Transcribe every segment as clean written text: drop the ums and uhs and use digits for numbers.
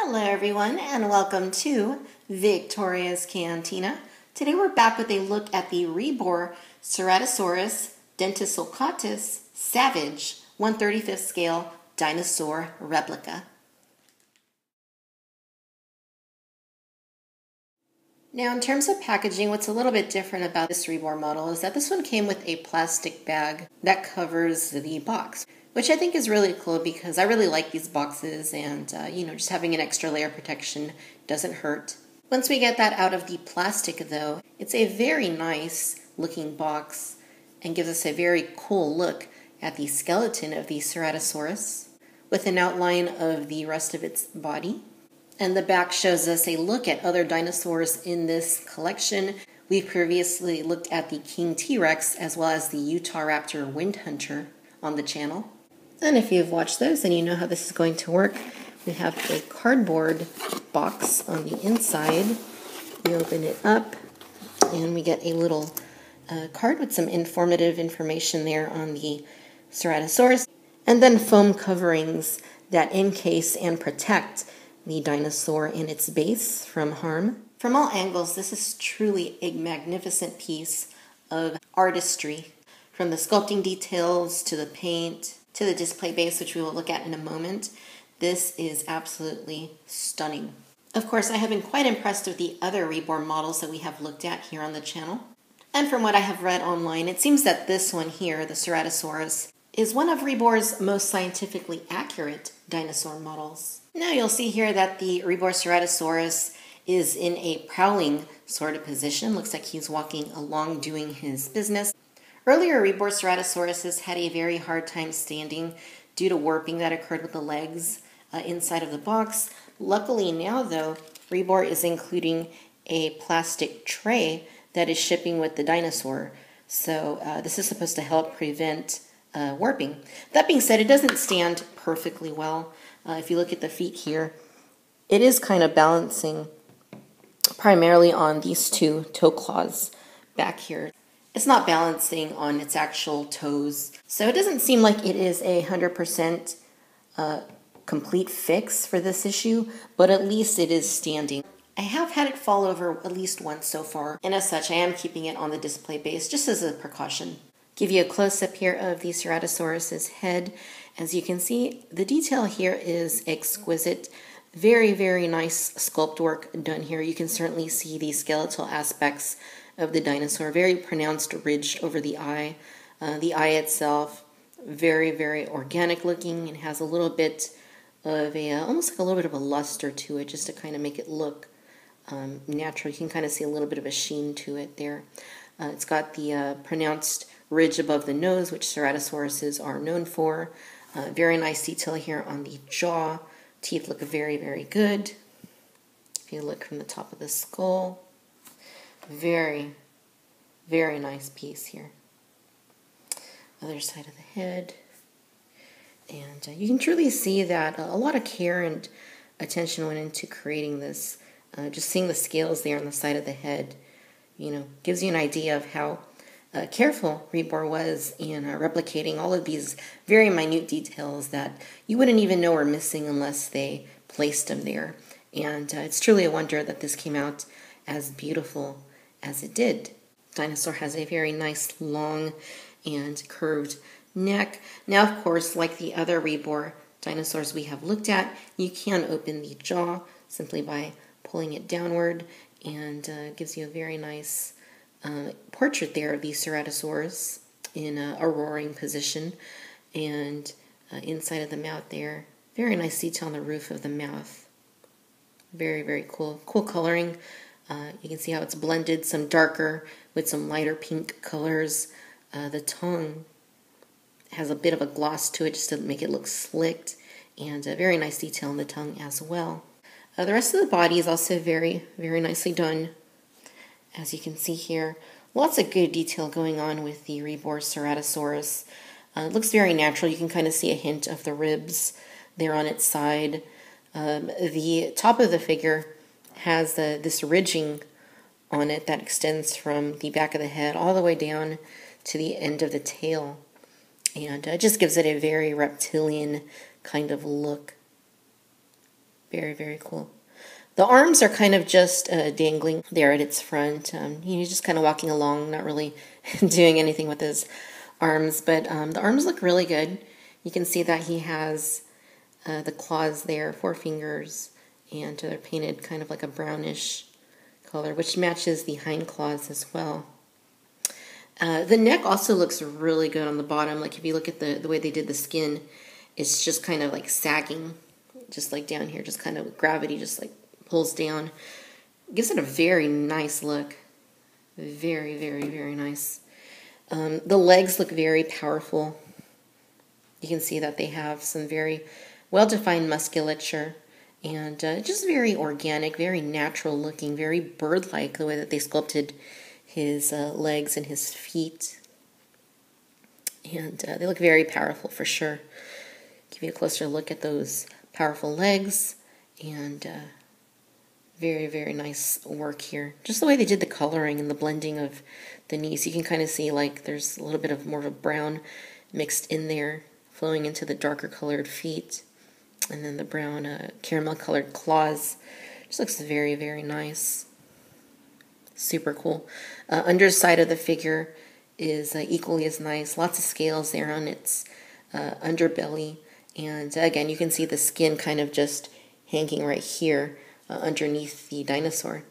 Hello everyone and welcome to Victoria's Cantina. Today we're back with a look at the REBOR Ceratosaurus dentisulcatus Savage 1/35th scale dinosaur replica. Now in terms of packaging, what's a little bit different about this REBOR model is that this one came with a plastic bag that covers the box, which I think is really cool because I really like these boxes and, just having an extra layer of protection doesn't hurt. Once we get that out of the plastic though, it's a very nice looking box and gives us a very cool look at the skeleton of the Ceratosaurus with an outline of the rest of its body. And the back shows us a look at other dinosaurs in this collection. We've previously looked at the King T-Rex as well as the Utahraptor Wind Hunter on the channel. And if you've watched those, then you know how this is going to work. We have a cardboard box on the inside. We open it up and we get a little card with some informative information there on the Ceratosaurus. And then foam coverings that encase and protect the dinosaur and its base from harm. From all angles, this is truly a magnificent piece of artistry. From the sculpting details to the paint to the display base, which we will look at in a moment, this is absolutely stunning. Of course, I have been quite impressed with the other REBOR models that we have looked at here on the channel. And from what I have read online, it seems that this one here, the Ceratosaurus, is one of REBOR's most scientifically accurate dinosaur models. Now you'll see here that the REBOR Ceratosaurus is in a prowling sort of position. Looks like he's walking along doing his business. Earlier REBOR Ceratosauruses had a very hard time standing due to warping that occurred with the legs inside of the box. Luckily now though, REBOR is including a plastic tray that is shipping with the dinosaur. So this is supposed to help prevent warping. That being said, it doesn't stand perfectly well. If you look at the feet here, it is kind of balancing primarily on these two toe claws back here. It's not balancing on its actual toes. So it doesn't seem like it is a 100% complete fix for this issue, but at least it is standing. I have had it fall over at least once so far, and as such I am keeping it on the display base just as a precaution. Give you a close-up here of the Ceratosaurus's head. As you can see, the detail here is exquisite. Very, very nice sculpt work done here. You can certainly see the skeletal aspects of the dinosaur. Very pronounced ridge over the eye. The eye itself, very, very organic looking and has a little bit of almost like a little bit of a luster to it just to kind of make it look natural. You can kind of see a little bit of a sheen to it there. It's got the pronounced ridge above the nose, which Ceratosauruses are known for. Very nice detail here on the jaw. Teeth look very, very good. If you look from the top of the skull, very, very nice piece here. Other side of the head. And you can truly see that a lot of care and attention went into creating this. Just seeing the scales there on the side of the head, gives you an idea of how careful REBOR was in replicating all of these very minute details that you wouldn't even know were missing unless they placed them there. And it's truly a wonder that this came out as beautiful as it did. Dinosaur has a very nice long and curved neck. Now, of course, like the other REBOR dinosaurs we have looked at, you can open the jaw simply by pulling it downward, and gives you a very nice portrait there of the Ceratosaurus in a roaring position. And inside of the mouth there, very nice detail on the roof of the mouth. Very, very cool. Cool coloring. You can see how it's blended, some darker with some lighter pink colors. The tongue has a bit of a gloss to it just to make it look slicked, and a very nice detail on the tongue as well. The rest of the body is also very, very nicely done. As you can see here, lots of good detail going on with the REBOR Ceratosaurus. It looks very natural. You can kind of see a hint of the ribs there on its side. The top of the figure has this ridging on it that extends from the back of the head all the way down to the end of the tail. And it just gives it a very reptilian kind of look. Very, very cool. The arms are kind of just dangling there at its front. He's just kind of walking along, not really doing anything with his arms, but the arms look really good. You can see that he has the claws there, 4 fingers, and they're painted kind of like a brownish color, which matches the hind claws as well. The neck also looks really good on the bottom. Like if you look at the way they did the skin, it's just kind of like sagging, just like down here, just kind of gravity just like pulls down. Gives it a very nice look. Very, very, very nice. The legs look very powerful. You can see that they have some very well-defined musculature and just very organic, very natural looking, very bird-like the way that they sculpted his legs and his feet. And they look very powerful for sure. Give you a closer look at those powerful legs and very, very nice work here. Just the way they did the coloring and the blending of the knees. You can kind of see like there's a little bit of more of a brown mixed in there, flowing into the darker colored feet. And then the brown caramel colored claws. Just looks very, very nice. Super cool. Underside of the figure is equally as nice. Lots of scales there on its underbelly. And again, you can see the skin kind of just hanging right here underneath the dinosaur.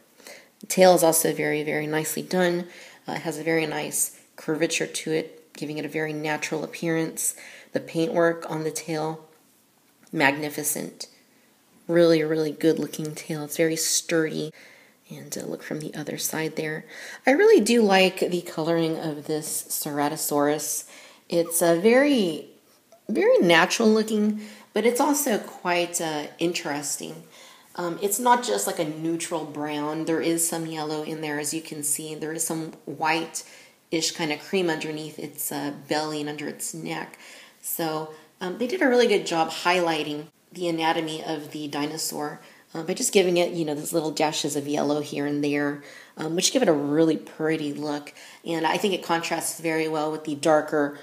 The tail is also very, very nicely done. It has a very nice curvature to it, giving it a very natural appearance. The paintwork on the tail, magnificent. Really, really good looking tail. It's very sturdy. And look from the other side there. I really do like the coloring of this Ceratosaurus. It's very, very natural looking, but it's also quite interesting. It's not just like a neutral brown. There is some yellow in there, as you can see. There is some white-ish kind of cream underneath its belly and under its neck. So they did a really good job highlighting the anatomy of the dinosaur by just giving it, those little dashes of yellow here and there, which give it a really pretty look. And I think it contrasts very well with the darker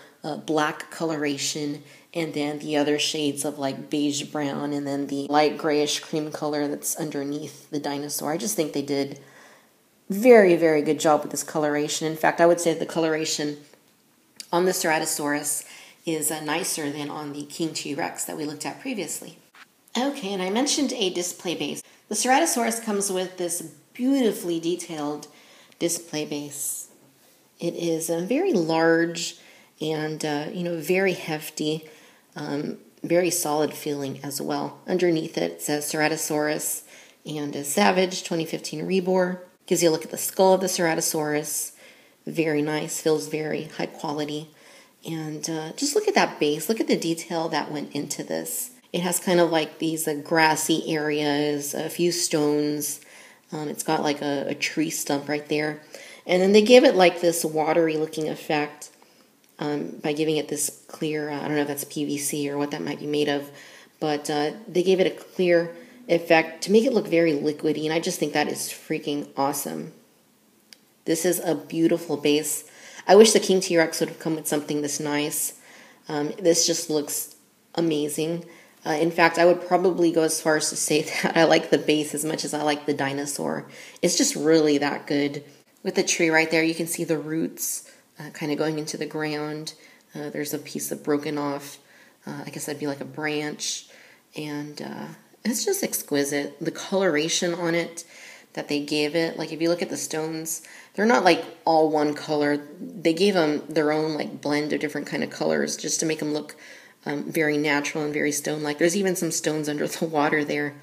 black coloration and then the other shades of like beige brown and then the light grayish cream color that's underneath the dinosaur. I just think they did very, very good job with this coloration. In fact, I would say the coloration on the Ceratosaurus is nicer than on the King T-Rex that we looked at previously. Okay, and I mentioned a display base. The Ceratosaurus comes with this beautifully detailed display base. It is very large and, very hefty, very solid feeling as well. Underneath it says Ceratosaurus and a Savage 2015 REBOR. Gives you a look at the skull of the Ceratosaurus. Very nice, feels very high quality. And just look at that base. Look at the detail that went into this. It has kind of like these grassy areas, a few stones. It's got like a tree stump right there. And then they give it like this watery looking effect by giving it this clear, I don't know if that's PVC or what that might be made of, but they gave it a clear effect to make it look very liquidy, and I just think that is freaking awesome. This is a beautiful base. I wish the King T-Rex would have come with something this nice. This just looks amazing. In fact, I would probably go as far as to say that I like the base as much as I like the dinosaur. It's just really that good. With the tree right there, you can see the roots kind of going into the ground. There's a piece of broken off. I guess that'd be like a branch. And it's just exquisite. The coloration on it that they gave it, like if you look at the stones, they're not like all one color. They gave them their own like blend of different kind of colors just to make them look very natural and very stone-like. There's even some stones under the water there,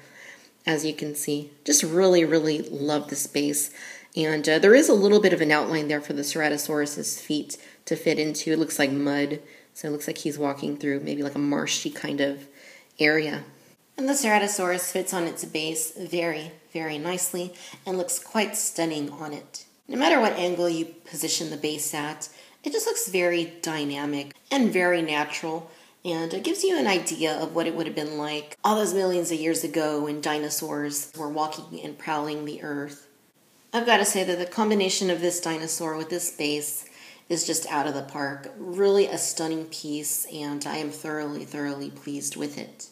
as you can see. Just really, really love the space. And there is a little bit of an outline there for the Ceratosaurus's feet to fit into. It looks like mud, so it looks like he's walking through maybe like a marshy kind of area. And the Ceratosaurus fits on its base very, very nicely and looks quite stunning on it. No matter what angle you position the base at, it just looks very dynamic and very natural. And it gives you an idea of what it would have been like all those millions of years ago when dinosaurs were walking and prowling the earth. I've got to say that the combination of this dinosaur with this base is just out of the park. Really a stunning piece, and I am thoroughly, thoroughly pleased with it.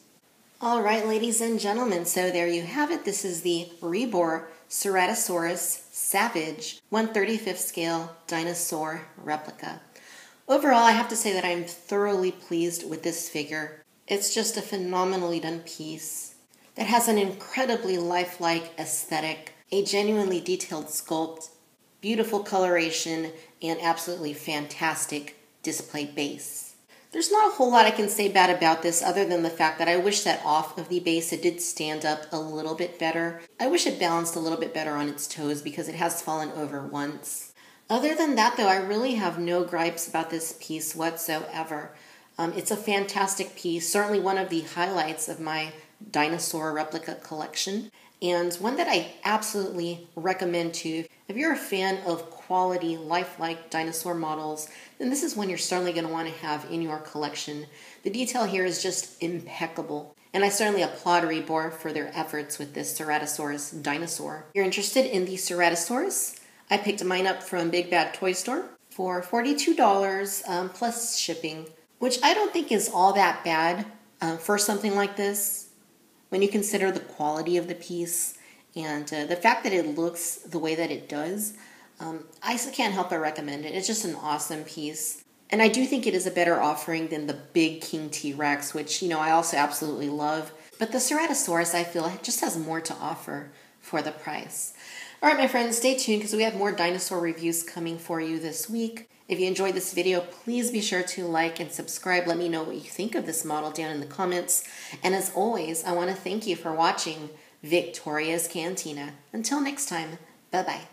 All right, ladies and gentlemen, so there you have it. This is the REBOR Ceratosaurus Savage 1/35th scale dinosaur replica. Overall, I have to say that I'm thoroughly pleased with this figure. It's just a phenomenally done piece that has an incredibly lifelike aesthetic, a genuinely detailed sculpt, beautiful coloration, and absolutely fantastic display base. There's not a whole lot I can say bad about this other than the fact that I wish that off of the base it did stand up a little bit better. I wish it balanced a little bit better on its toes because it has fallen over once. Other than that though, I really have no gripes about this piece whatsoever. It's a fantastic piece, certainly one of the highlights of my dinosaur replica collection, and one that I absolutely recommend to. If you're a fan of quality, lifelike dinosaur models, then this is one you're certainly going to want to have in your collection. The detail here is just impeccable, and I certainly applaud REBOR for their efforts with this Ceratosaurus dinosaur. If you're interested in the Ceratosaurus, I picked mine up from Big Bad Toy Store for $42 plus shipping, which I don't think is all that bad for something like this when you consider the quality of the piece and the fact that it looks the way that it does. I can't help but recommend it. It's just an awesome piece. And I do think it is a better offering than the big King T-Rex, which, I also absolutely love. But the Ceratosaurus, I feel, just has more to offer for the price. All right, my friends, stay tuned because we have more dinosaur reviews coming for you this week. If you enjoyed this video, please be sure to like and subscribe. Let me know what you think of this model down in the comments. And as always, I want to thank you for watching Victoria's Cantina. Until next time, bye-bye.